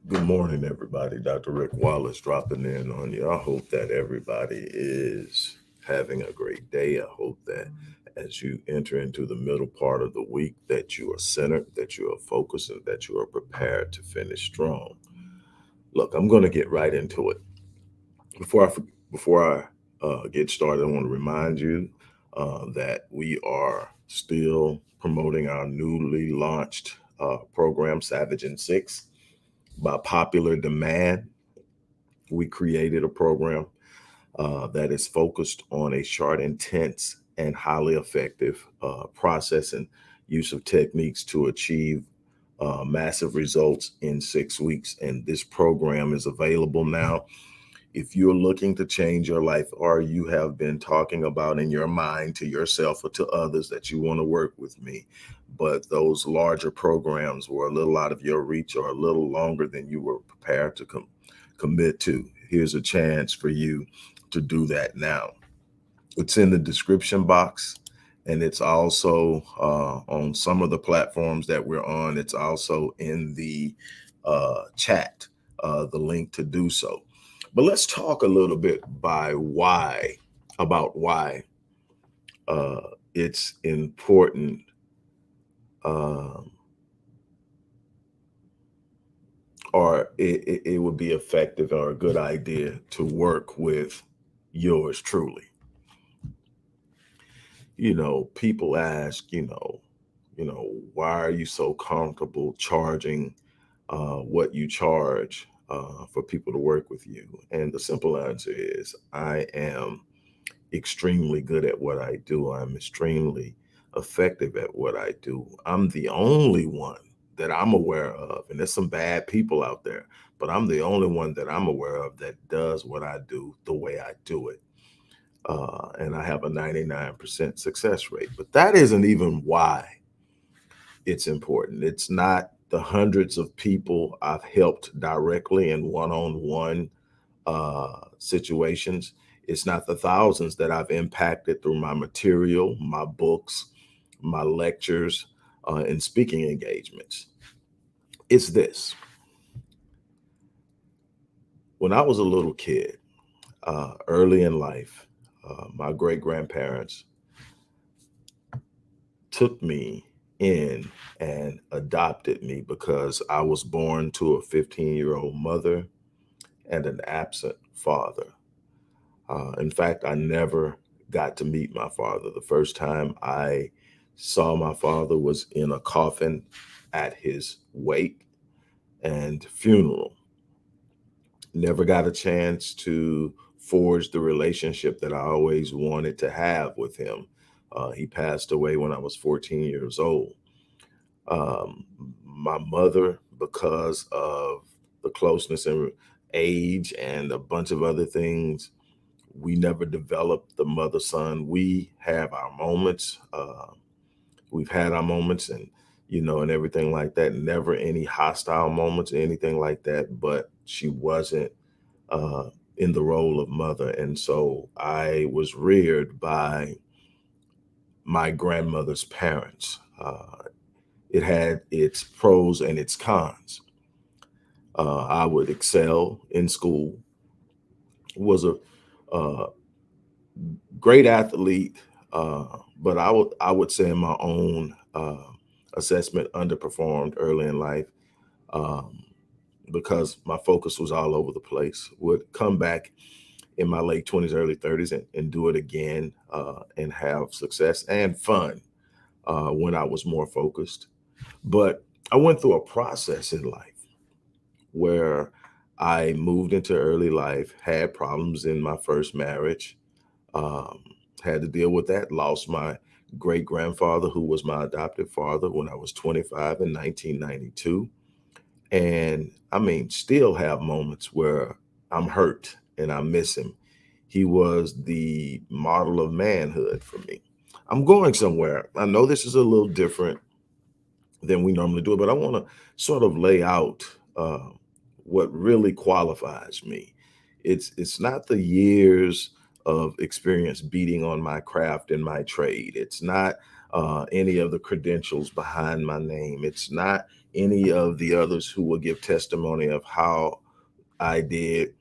Good morning, everybody. Dr. Rick Wallace dropping in on you. I hope that everybody is having a great day. I hope that as you enter into the middle part of the week, that you are centered, that you are focused, and that you are prepared to finish strong. Look, I'm going to get right into it. Before I get started, I want to remind you that we are still promoting our newly launched program, Savage and Six. By popular demand, we created a program that is focused on a short, intense, and highly effective process and use of techniques to achieve massive results in 6 weeks. And this program is available now. If you're looking to change your life, or you have been talking about in your mind to yourself or to others that you want to work with me, but those larger programs were a little out of your reach or a little longer than you were prepared to commit to, here's a chance for you to do that now. It's in the description box, and it's also on some of the platforms that we're on. It's also in the chat, the link to do so. But let's talk a little bit about why uh, it's important, um, or it would be effective or a good idea to work with yours truly. People ask, why are you so comfortable charging what you charge for people to work with you? And the simple answer is I am extremely good at what I do. I'm extremely effective at what I do. I'm the only one that I'm aware of, and there's some bad people out there, but I'm the only one that I'm aware of that does what I do the way I do it. And I have a 99% success rate. But that isn't even why it's important. It's not the hundreds of people I've helped directly in one-on-one situations. It's not the thousands that I've impacted through my material, my books, my lectures, and speaking engagements. It's this. When I was a little kid, early in life, my great grandparents took me in and adopted me because I was born to a 15-year-old mother and an absent father. In fact, I never got to meet my father. The first time I saw my father was in a coffin at his wake and funeral. Never got a chance to forge the relationship that I always wanted to have with him. He passed away when I was 14 years old. Um, my mother, because of the closeness and age and a bunch of other things, we never developed the mother son. We have our moments. We've had our moments, and everything like that. Never any hostile moments or anything like that. But she wasn't uh, in the role of mother, and so I was reared by my grandmother's parents. It had its pros and its cons. I would excel in school. Was a uh, great athlete, uh, but I would say in my own assessment underperformed early in life, um, because my focus was all over the place. Would come back in my late 20s, early 30s, and do it again, and have success and fun when I was more focused. But I went through a process in life where I moved into early life, had problems in my first marriage, um, had to deal with that, lost my great grandfather, who was my adoptive father, when I was 25 in 1992. And I mean, still have moments where I'm hurt and I miss him. He was the model of manhood for me. I'm going somewhere. I know this is a little different than we normally do it, but I want to sort of lay out uh, what really qualifies me. It's not the years of experience beating on my craft and my trade. It's not any of the credentials behind my name. It's not any of the others who will give testimony of how I did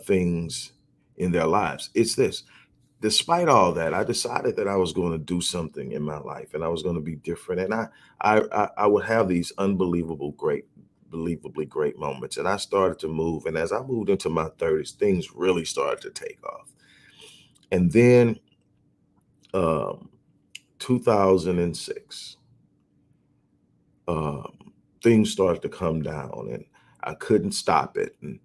things in their lives. It's this. Despite all that, I decided that I was going to do something in my life, and I was going to be different. And I would have these believably great moments. And I started to move. And as I moved into my 30s, things really started to take off. And then, um, 2006, um, things started to come down, and I couldn't stop it. And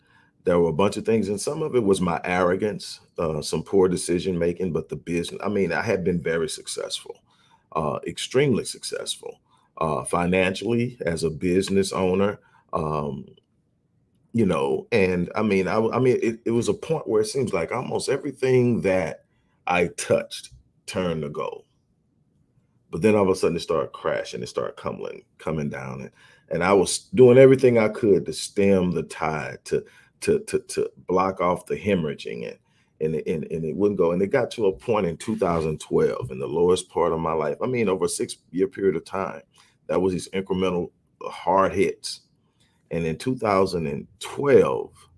there were a bunch of things, and some of it was my arrogance, some poor decision making, but the business. I mean, I had been very successful, extremely successful, financially as a business owner. Um, and it was a point where it seems like almost everything that I touched turned to gold. But then all of a sudden it started crashing, it started coming down. And I was doing everything I could to stem the tide, to block off the hemorrhaging, and it wouldn't go. And it got to a point in 2012, in the lowest part of my life. I mean, over a 6 year period of time, that was these incremental hard hits. And in 2012,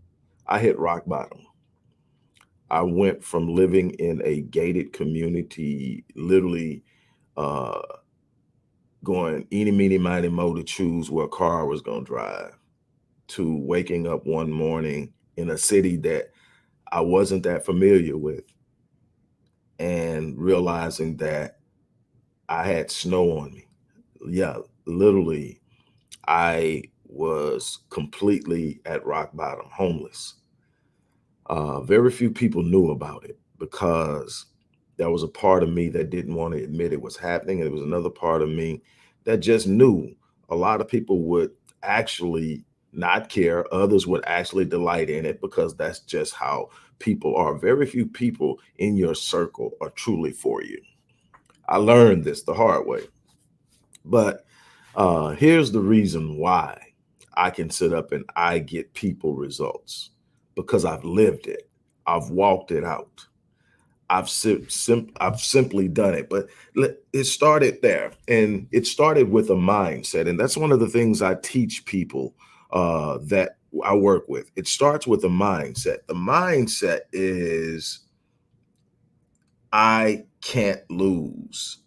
I hit rock bottom. I went from living in a gated community, literally uh, going eeny, meeny, miny, mo to choose what car I was going to drive, to waking up one morning in a city that I wasn't that familiar with and realizing that I had snow on me. Yeah, literally, I was completely at rock bottom, homeless. Very few people knew about it because there was a part of me that didn't want to admit it was happening. And there was another part of me that just knew a lot of people would actually not care. Others would actually delight in it because that's just how people are. Very few people in your circle are truly for you. I learned this the hard way. But here's the reason why I can sit up and I get people results, because I've lived it. I've walked it out. I've simply done it. But it started there, and it started with a mindset, and that's one of the things I teach people that I work with. It starts with a mindset. The mindset is, I can't lose.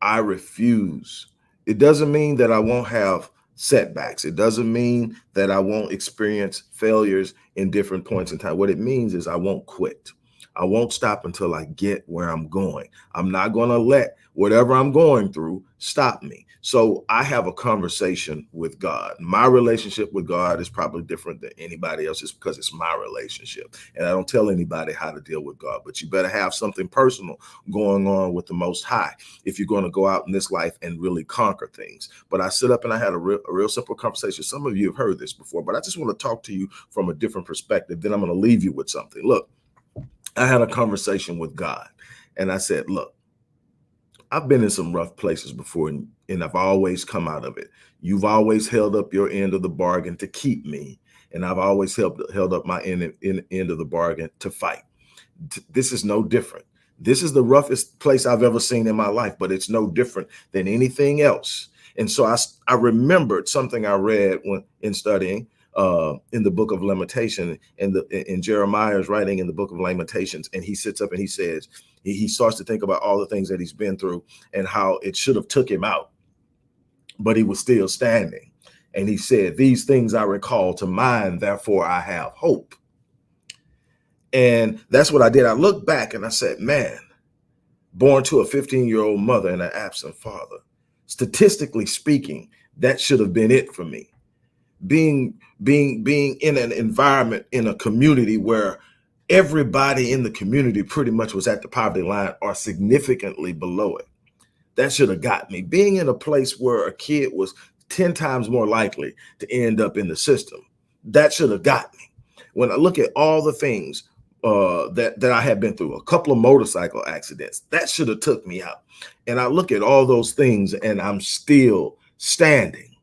I refuse. It doesn't mean that I won't have setbacks. It doesn't mean that I won't experience failures in different points in time. What it means is I won't quit. I won't stop until I get where I'm going. I'm not going to let whatever I'm going through stop me. So I have a conversation with God. My relationship with God is probably different than anybody else's because it's my relationship. And I don't tell anybody how to deal with God, but you better have something personal going on with the Most High if you're going to go out in this life and really conquer things. But I sit up and I had a real simple conversation. Some of you have heard this before, but I just want to talk to you from a different perspective. Then I'm going to leave you with something. Look, I had a conversation with God, and I said, look, I've been in some rough places before, and I've always come out of it. You've always held up your end of the bargain to keep me, and I've always held up my end of the bargain to fight. This is no different. This is the roughest place I've ever seen in my life, but it's no different than anything else. And so I remembered something I read when in studying in the book of Lamentation, and in Jeremiah's writing in the book of Lamentations, and he sits up and he says, he starts to think about all the things that he's been through and how it should have took him out, but he was still standing. And he said, these things I recall to mind, therefore I have hope. And that's what I did. I looked back and I said, man, born to a 15-year-old mother and an absent father, statistically speaking, that should have been it for me. Being in an environment, in a community where everybody in the community pretty much was at the poverty line or significantly below it. That should have got me. Being in a place where a kid was 10 times more likely to end up in the system. That should have got me. When I look at all the things that I had been through, a couple of motorcycle accidents, that should have took me out. And I look at all those things and I'm still standing.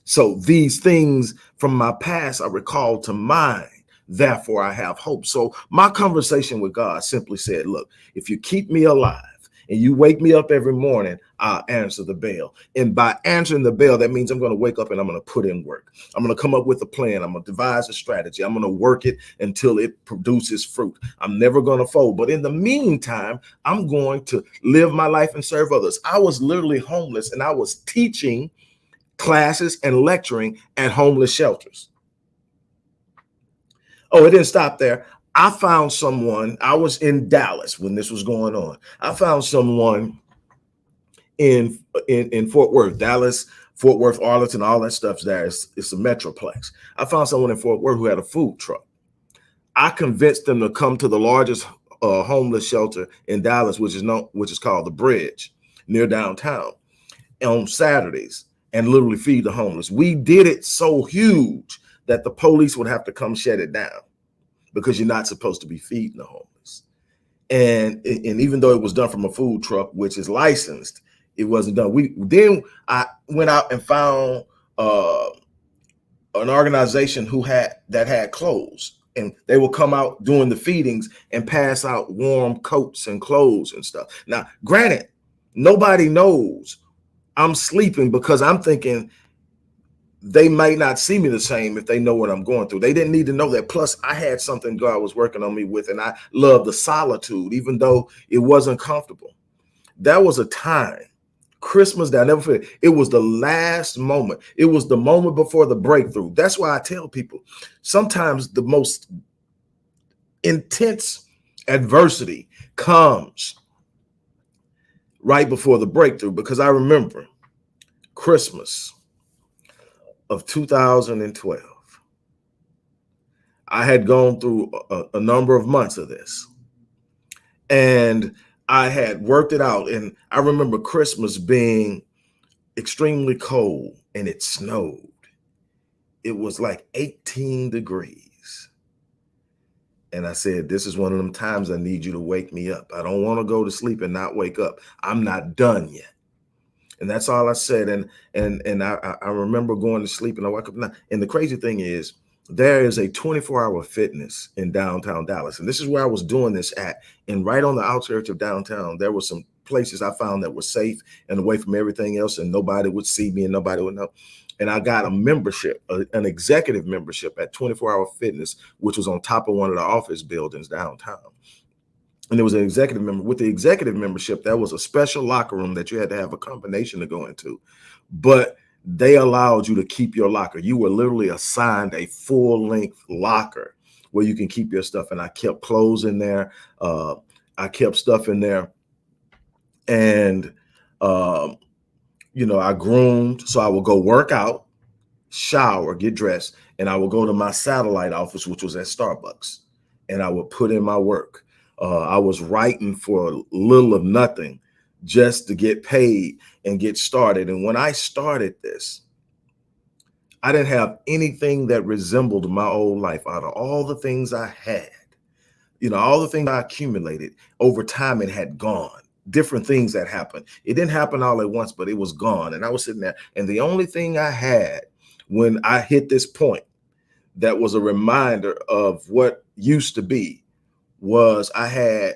So these things from my past I recall to mind. Therefore, I have hope. So my conversation with God simply said, look, if you keep me alive and you wake me up every morning, I'll answer the bell. And by answering the bell, that means I'm going to wake up and I'm going to put in work. I'm going to come up with a plan. I'm going to devise a strategy. I'm going to work it until it produces fruit. I'm never going to fold. But in the meantime, I'm going to live my life and serve others. I was literally homeless, and I was teaching classes and lecturing at homeless shelters. Oh, it didn't stop there. I found someone. I was in Dallas when this was going on. I found someone in Fort Worth, Dallas, Fort Worth, Arlington, all that stuff's there. It's a metroplex. I found someone in Fort Worth who had a food truck. I convinced them to come to the largest homeless shelter in Dallas, which is called the Bridge, near downtown, on Saturdays, and literally feed the homeless. We did it so huge that the police would have to come shut it down, because you're not supposed to be feeding the homeless. And even though it was done from a food truck, which is licensed, it wasn't done. I went out and found an organization that had clothes, and they will come out doing the feedings and pass out warm coats and clothes and stuff. Now, granted, nobody knows I'm sleeping, because I'm thinking they might not see me the same if they know what I'm going through. They didn't need to know that. Plus, I had something God was working on me with, and I love the solitude, even though it wasn't comfortable. That was a time, Christmas Day, I never forget. It was the last moment. It was the moment before the breakthrough. That's why I tell people, sometimes the most intense adversity comes right before the breakthrough, because I remember Christmas of 2012. I had gone through a number of months of this, and I had worked it out. And I remember Christmas being extremely cold, and it snowed. It was like 18 degrees. And I said, this is one of them times I need you to wake me up. I don't want to go to sleep and not wake up. I'm not done yet. And that's all I said. And I remember going to sleep, and I woke up. And the crazy thing is, there is a 24-hour fitness in downtown Dallas. And this is where I was doing this at. And right on the outskirts of downtown, there were some places I found that were safe and away from everything else, and nobody would see me and nobody would know. And I got a membership, an executive membership at 24-hour Fitness, which was on top of one of the office buildings downtown. And there was an executive member. With the executive membership, there was a special locker room that you had to have a combination to go into. But they allowed you to keep your locker. You were literally assigned a full-length locker where you can keep your stuff. And I kept clothes in there. I kept stuff in there. And, I groomed. So I would go work out, shower, get dressed, and I would go to my satellite office, which was at Starbucks. And I would put in my work. I was writing for little of nothing just to get paid and get started. And when I started this, I didn't have anything that resembled my old life. Out of all the things I had, all the things I accumulated over time, it had gone. Different things that happened. It didn't happen all at once, but it was gone. And I was sitting there, and the only thing I had when I hit this point that was a reminder of what used to be was I had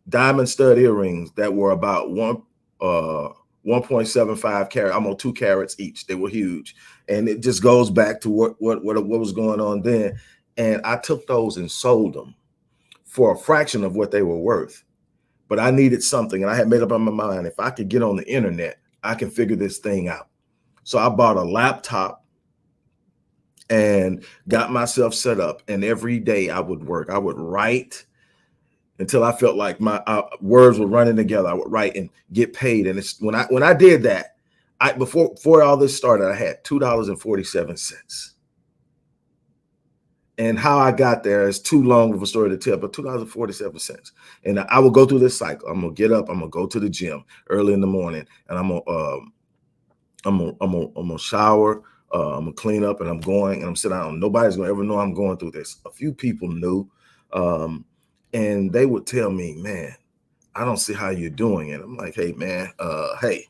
diamond stud earrings that were about 1.75 carat, almost 2 carats each. They were huge. And it just goes back to what was going on then. And I took those and sold them for a fraction of what they were worth. But I needed something, and I had made up in my mind, if I could get on the internet, I can figure this thing out. So I bought a laptop and got myself set up. And every day I would work. I would write until I felt like my words were running together. I would write and get paid. And it's when I did that, before all this started, I had $2.47. And how I got there is too long of a story to tell, but $2.47. And I will go through this cycle. I'm gonna get up. I'm gonna go to the gym early in the morning, and I'm gonna shower. I'm gonna clean up, and I'm going, and I'm sitting down. Nobody's gonna ever know I'm going through this. A few people knew, and they would tell me, "Man, I don't see how you're doing it." I'm like, "Hey, man, hey,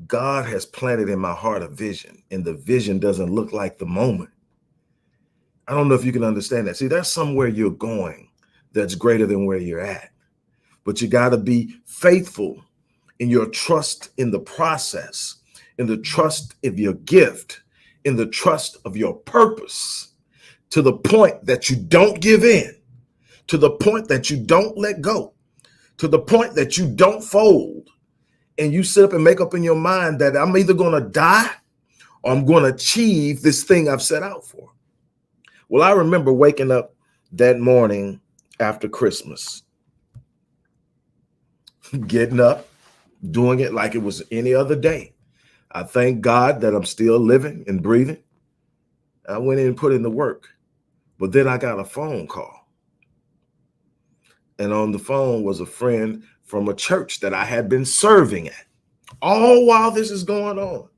God has planted in my heart a vision, and the vision doesn't look like the moment." I don't know if you can understand that. See, there's somewhere you're going that's greater than where you're at. But you got to be faithful in your trust in the process, in the trust of your gift, in the trust of your purpose, to the point that you don't give in, to the point that you don't let go, to the point that you don't fold. And you sit up and make up in your mind that I'm either going to die or I'm going to achieve this thing I've set out for. Well, I remember waking up that morning after Christmas, getting up, doing it like it was any other day. I thank God that I'm still living and breathing. I went in and put in the work, but then I got a phone call. And on the phone was a friend from a church that I had been serving at. All while this is going on.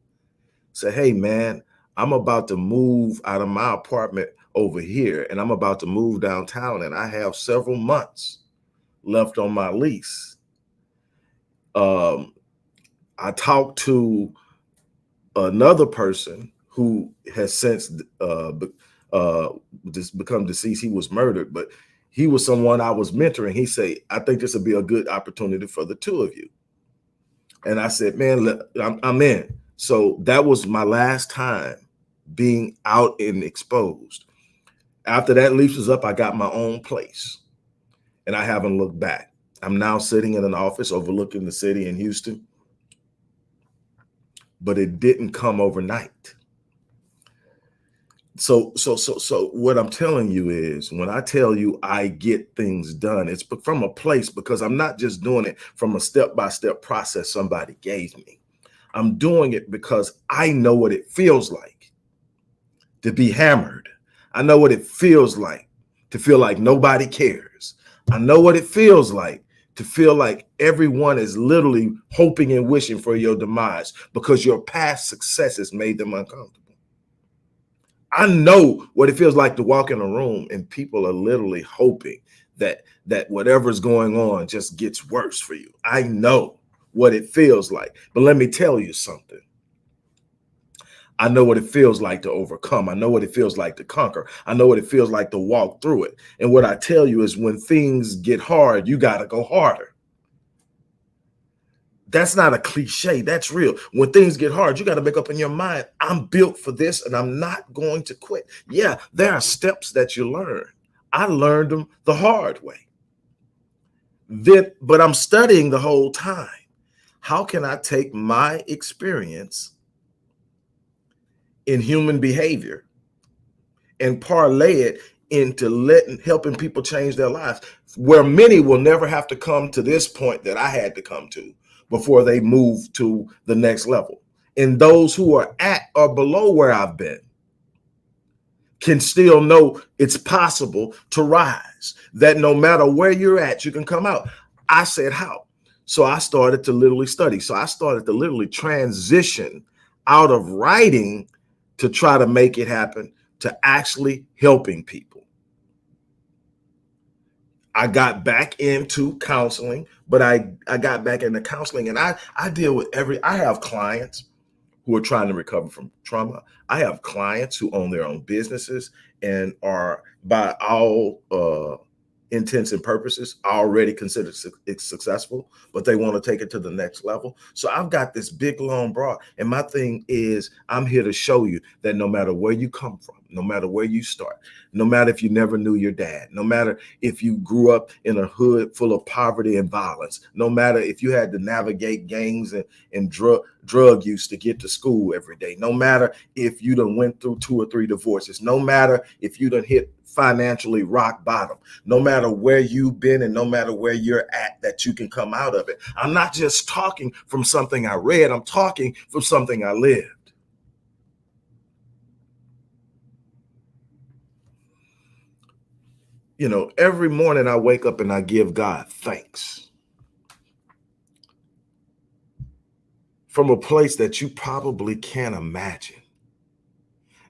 Say, hey, man, I'm about to move out of my apartment over here, and I'm about to move downtown, and I have several months left on my lease. I talked to another person who has since just become deceased. He was murdered, but he was someone I was mentoring. He said, I think this would be a good opportunity for the two of you. And I said, man, I'm in. So that was my last time being out and exposed. After that lease was up, I got my own place and I haven't looked back. I'm now sitting in an office overlooking the city in Houston, but it didn't come overnight. So what I'm telling you is, when I tell you I get things done, it's from a place, because I'm not just doing it from a step-by-step process somebody gave me. I'm doing it because I know what it feels like to be hammered. I know what it feels like to feel like nobody cares. I know what it feels like to feel like everyone is literally hoping and wishing for your demise because your past successes made them uncomfortable. I know what it feels like to walk in a room and people are literally hoping that whatever's going on just gets worse for you. I know what it feels like. But let me tell you something. I know what it feels like to overcome. I know what it feels like to conquer. I know what it feels like to walk through it. And what I tell you is, when things get hard, you got to go harder. That's not a cliche. That's real. When things get hard, you got to make up in your mind, I'm built for this and I'm not going to quit. Yeah, there are steps that you learn. I learned them the hard way. But I'm studying the whole time. How can I take my experience in human behavior and parlay it into helping people change their lives, where many will never have to come to this point that I had to come to before they move to the next level. And those who are at or below where I've been can still know it's possible to rise, that no matter where you're at, you can come out. I said, how? So I started to literally study. So I started to literally transition out of writing to try to make it happen to actually helping people. I got back into counseling, but I got back into counseling, and I deal with I have clients who are trying to recover from trauma. I have clients who own their own businesses and are, by all intents and purposes, already considered successful, but they want to take it to the next level. So I've got this big, long, broad. And my thing is, I'm here to show you that no matter where you come from, no matter where you start, no matter if you never knew your dad, no matter if you grew up in a hood full of poverty and violence, no matter if you had to navigate gangs and drug use to get to school every day, no matter if you done went through 2 or 3 divorces, no matter if you done hit financially rock bottom, no matter where you've been and no matter where you're at, that you can come out of it. I'm not just talking from something I read, I'm talking from something I lived. You know, every morning I wake up and I give God thanks from a place that you probably can't imagine.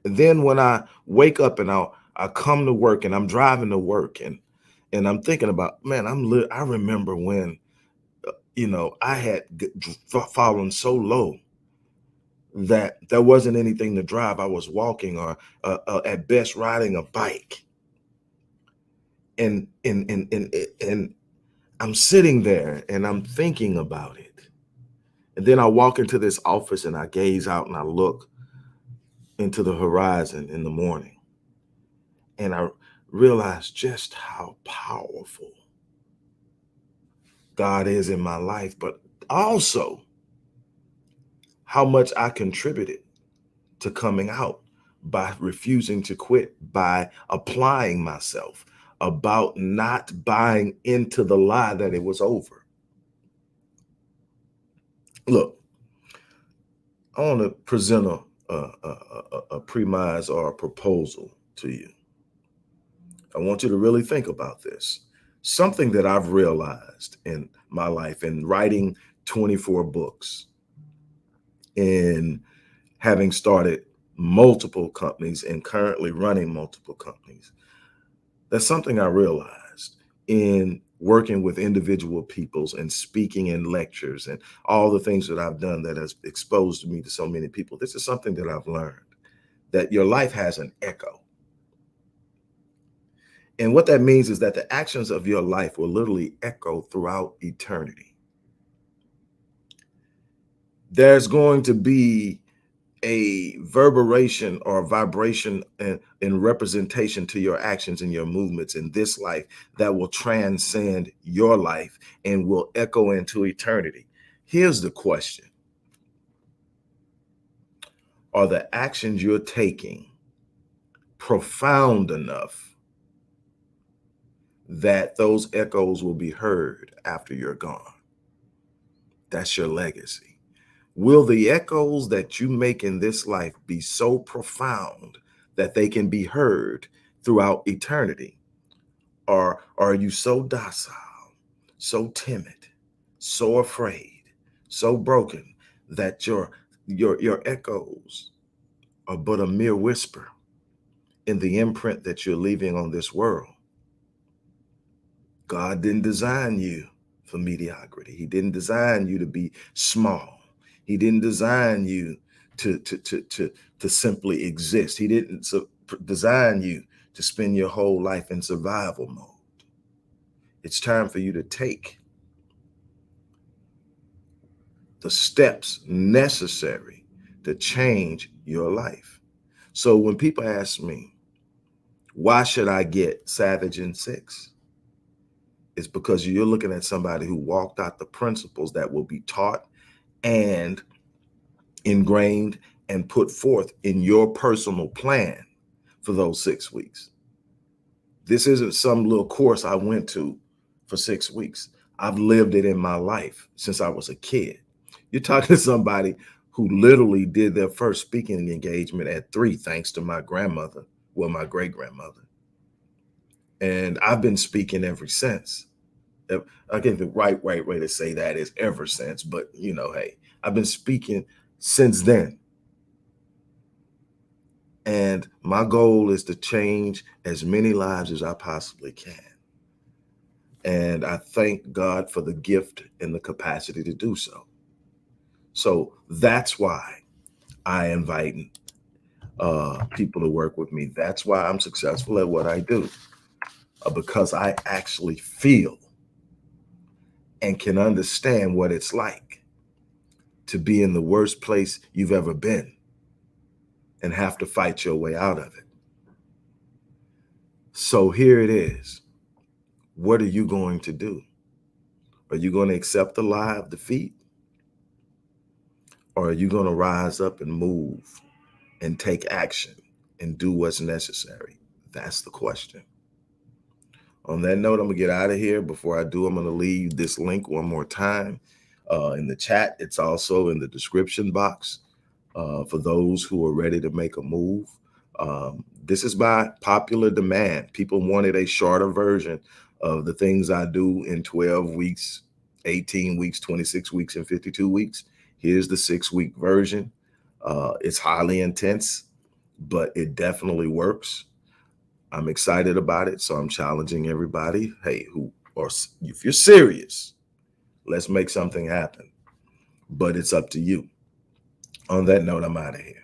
And then when I wake up and I come to work and I'm driving to work and I'm thinking about, man, I remember when, I had fallen so low that there wasn't anything to drive. I was walking or at best riding a bike. And I'm sitting there and I'm thinking about it. And then I walk into this office and I gaze out and I look into the horizon in the morning. And I realize just how powerful God is in my life, but also how much I contributed to coming out by refusing to quit, by applying myself, about not buying into the lie that it was over. Look, I want to present a premise or a proposal to you. I want you to really think about this. Something that I've realized in my life in writing 24 books, in having started multiple companies and currently running multiple companies, that's something I realized in working with individual peoples and speaking in lectures and all the things that I've done that has exposed me to so many people. This is something that I've learned, that your life has an echo. And what that means is that the actions of your life will literally echo throughout eternity. There's going to be a reverberation or vibration and representation to your actions and your movements in this life that will transcend your life and will echo into eternity. Here's the question: are the actions you're taking profound enough that those echoes will be heard after you're gone? That's your legacy. Will the echoes that you make in this life be so profound that they can be heard throughout eternity? Or are you so docile, so timid, so afraid, so broken that your echoes are but a mere whisper in the imprint that you're leaving on this world? God didn't design you for mediocrity. He didn't design you to be small. He didn't design you to simply exist. He didn't design you to spend your whole life in survival mode. It's time for you to take the steps necessary to change your life. So when people ask me, why should I get Savage in 6? It's because you're looking at somebody who walked out the principles that will be taught and ingrained and put forth in your personal plan for those 6 weeks. This isn't some little course I went to for 6 weeks. I've lived it in my life since I was a kid. You're talking to somebody who literally did their first speaking engagement at 3, thanks to my grandmother, well, my great grandmother. And I've been speaking ever since. I think the right way to say that is ever since, but hey, I've been speaking since then. And my goal is to change as many lives as I possibly can. And I thank God for the gift and the capacity to do so. So that's why I invite people to work with me. That's why I'm successful at what I do, because I actually feel and can understand what it's like to be in the worst place you've ever been and have to fight your way out of it. So here it is. What are you going to do? Are you going to accept the lie of defeat? Or are you going to rise up and move and take action and do what's necessary? That's the question. On that note, I'm going to get out of here. Before I do, I'm going to leave this link one more time in the chat. It's also in the description box for those who are ready to make a move. This is by popular demand. People wanted a shorter version of the things I do in 12 weeks, 18 weeks, 26 weeks, and 52 weeks. Here's the 6-week version. It's highly intense, but it definitely works. I'm excited about it, so I'm challenging everybody. Hey, if you're serious, let's make something happen. But it's up to you. On that note, I'm out of here.